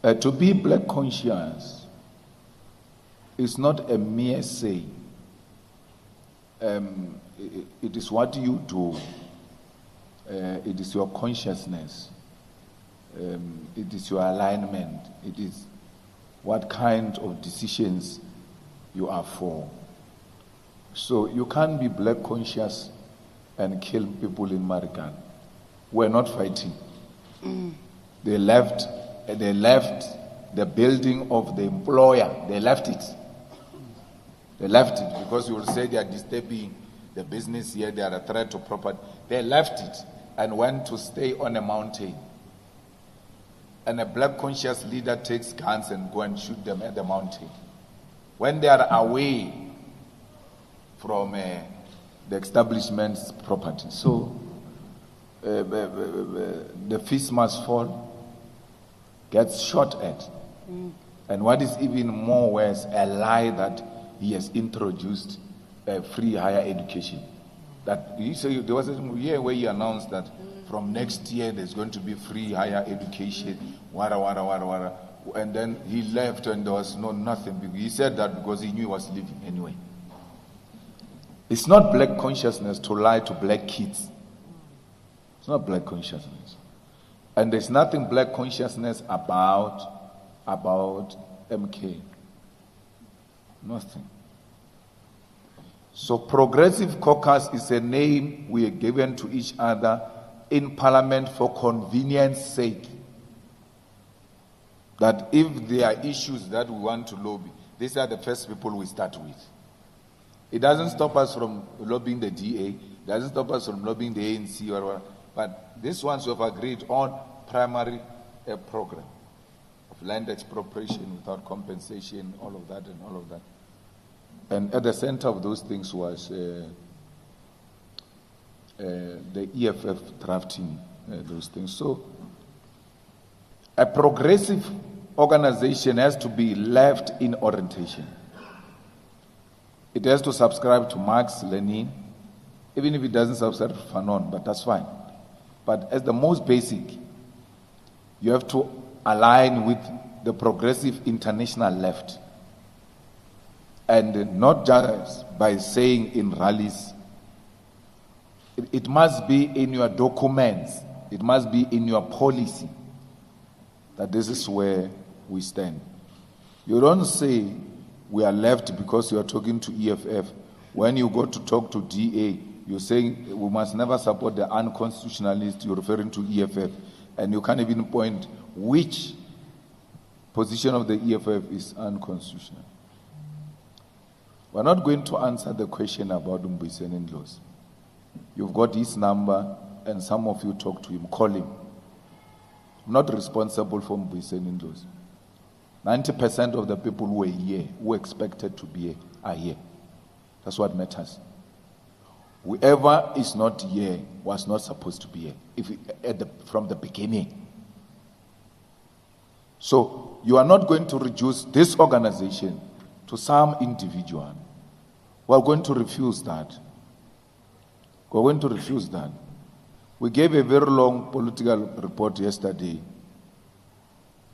To be black conscious is not a mere say. It is what you do. It is your consciousness. It is your alignment. It is what kind of decisions you are for. So you can't be black conscious and kill people in Marikan. We're not fighting. They left the building of the employer. They left it. They left it because you will say they are disturbing the business here. They are a threat to property. They left it and went to stay on a mountain. And a black conscious leader takes guns and go and shoot them at the mountain. When they are away from the establishment's property. So the feast must fall, gets shot at. And what is even more worse, a lie that he has introduced free higher education. That you say there was a year where he announced that from next year there's going to be free higher education, wara. And then he left and there was nothing. He said that because he knew he was leaving anyway. It's not black consciousness to lie to black kids. It's not black consciousness. And there's nothing black consciousness about MK. Nothing. So progressive caucus is a name we are given to each other in parliament for convenience sake. That if there are issues that we want to lobby, these are the first people we start with. It doesn't stop us from lobbying the DA, it doesn't stop us from lobbying the ANC or whatever. But these ones we have agreed on primary program of land expropriation without compensation, all of that and all of that. And at the center of those things was the EFF drafting those things. So a progressive organization has to be left in orientation. It has to subscribe to Marx, Lenin, even if it doesn't subscribe to Fanon, but that's fine. But as the most basic, you have to align with the progressive international left. And not just by saying in rallies. It must be in your documents. It must be in your policy that this is where we stand. You don't say we are left because you are talking to EFF. When you go to talk to DA, you're saying we must never support the unconstitutionalist. You're referring to EFF. And you can't even point which position of the EFF is unconstitutional. We're not going to answer the question about Mbuyiseni Ndlozi. You've got his number, and some of you talk to him. Call him. I'm not responsible for Mbuyiseni Ndlozi. 90% of the people who were here, who expected to be here, are here. That's what matters. Whoever is not here was not supposed to be here from the beginning. So you are not going to reduce this organization to some individual. We're going to refuse that. We're going to refuse that. We gave a very long political report yesterday,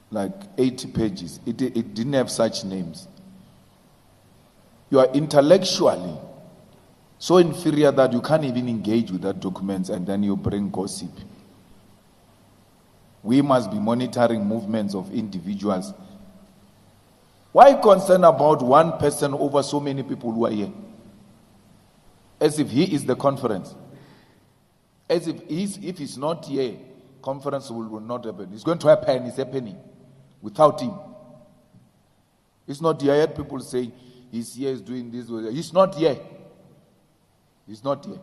like 80 pages. It didn't have such names. You are intellectually so inferior that you can't even engage with that document, and then you bring gossip. We must be monitoring movements of individuals. Why concern about one person over so many people who are here? As if he is the conference. As if he's not here, conference will not happen. It's going to happen, it's happening without him. It's not here. I heard people say he's here, he's doing this. He's not here. He's not here.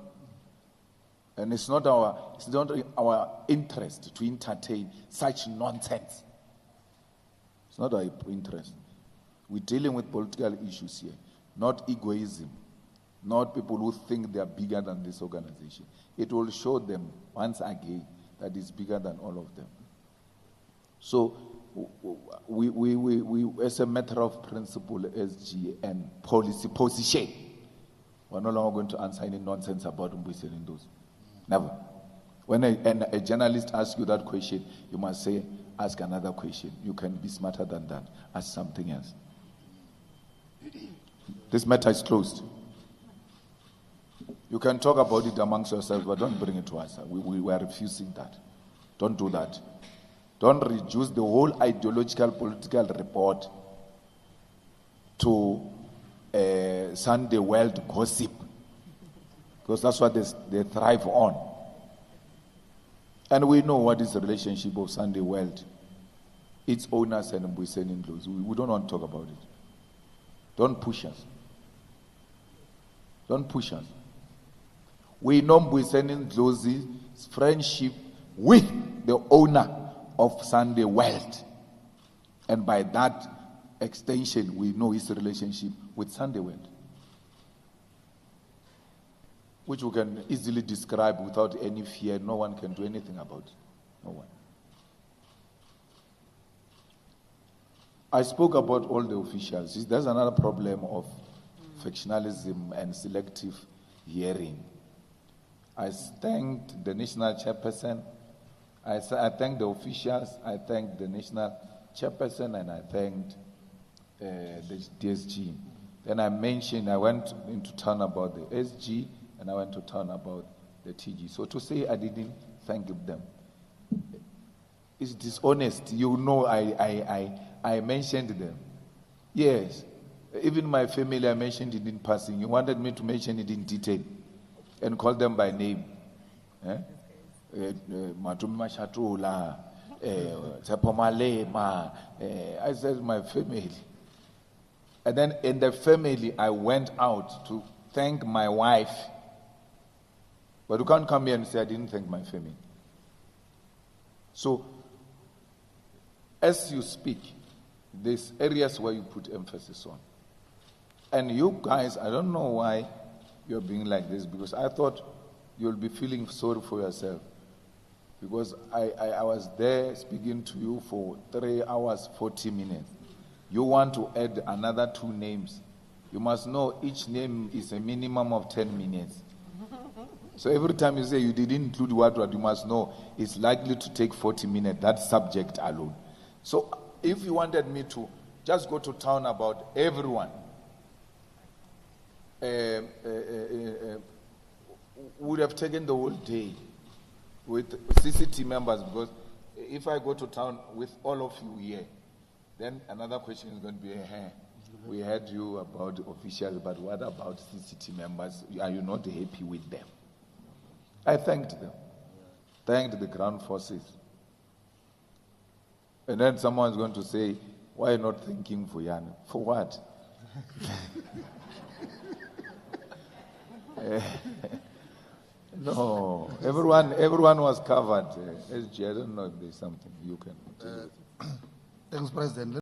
And it's not our interest to entertain such nonsense. It's not our interest. We're dealing with political issues here, not egoism, not people who think they are bigger than this organization. It will show them once again that it's bigger than all of them. So we as a matter of principle, SG and policy position, we're no longer going to answer any nonsense about Mbuyiseni Ndlozi. Never. When a journalist asks you that question, you must say, ask another question. You can be smarter than that. Ask something else. This matter is closed. You can talk about it amongst yourselves, but don't bring it to us. We are refusing that. Don't do that. Don't reduce the whole ideological political report to Sunday world gossip, because that's what they thrive on. And we know what is the relationship of Sunday world, its owners and Mbuyiseni Ndlozi. We don't want to talk about it. Don't push us. Don't push us. We know Mbuyiseni Ndlozi's friendship with the owner of Sunday world, and by that extension, we know his relationship with Sunday world, which we can easily describe without any fear. No one can do anything about it. No one. I spoke about all the officials. There's another problem of factionalism and selective hearing. I thanked the national chairperson. I thanked the officials. I thanked the national chairperson, and I thanked the DSG. Then I mentioned, I went into town about the SG, and I went to town about the TG. So to say I didn't thank them, it's dishonest. You know, I mentioned them. Yes. Even my family, I mentioned it in passing. You wanted me to mention it in detail and call them by name. Matumi Mashatula, Malema. I said my family. And then in the family, I went out to thank my wife. But you can't come here and say I didn't thank my family. So, as you speak, there's areas where you put emphasis on. And you guys, I don't know why you're being like this, because I thought you'll be feeling sorry for yourself. Because I was there speaking to you for 3 hours, 40 minutes. You want to add another 2 names. You must know each name is a minimum of 10 minutes. So every time you say you didn't include what you must know, it's likely to take 40 minutes, that subject alone. So if you wanted me to just go to town about everyone, would have taken the whole day with CCT members, because if I go to town with all of you here, then another question is going to be, we heard you about the officials, but what about CCT members? Are you not happy with them? I thanked them. Thanked the ground forces. And then someone is going to say, why not thanking Vuyana? For what? No, everyone was covered. SG, I don't know if there's something you can. Thanks, President.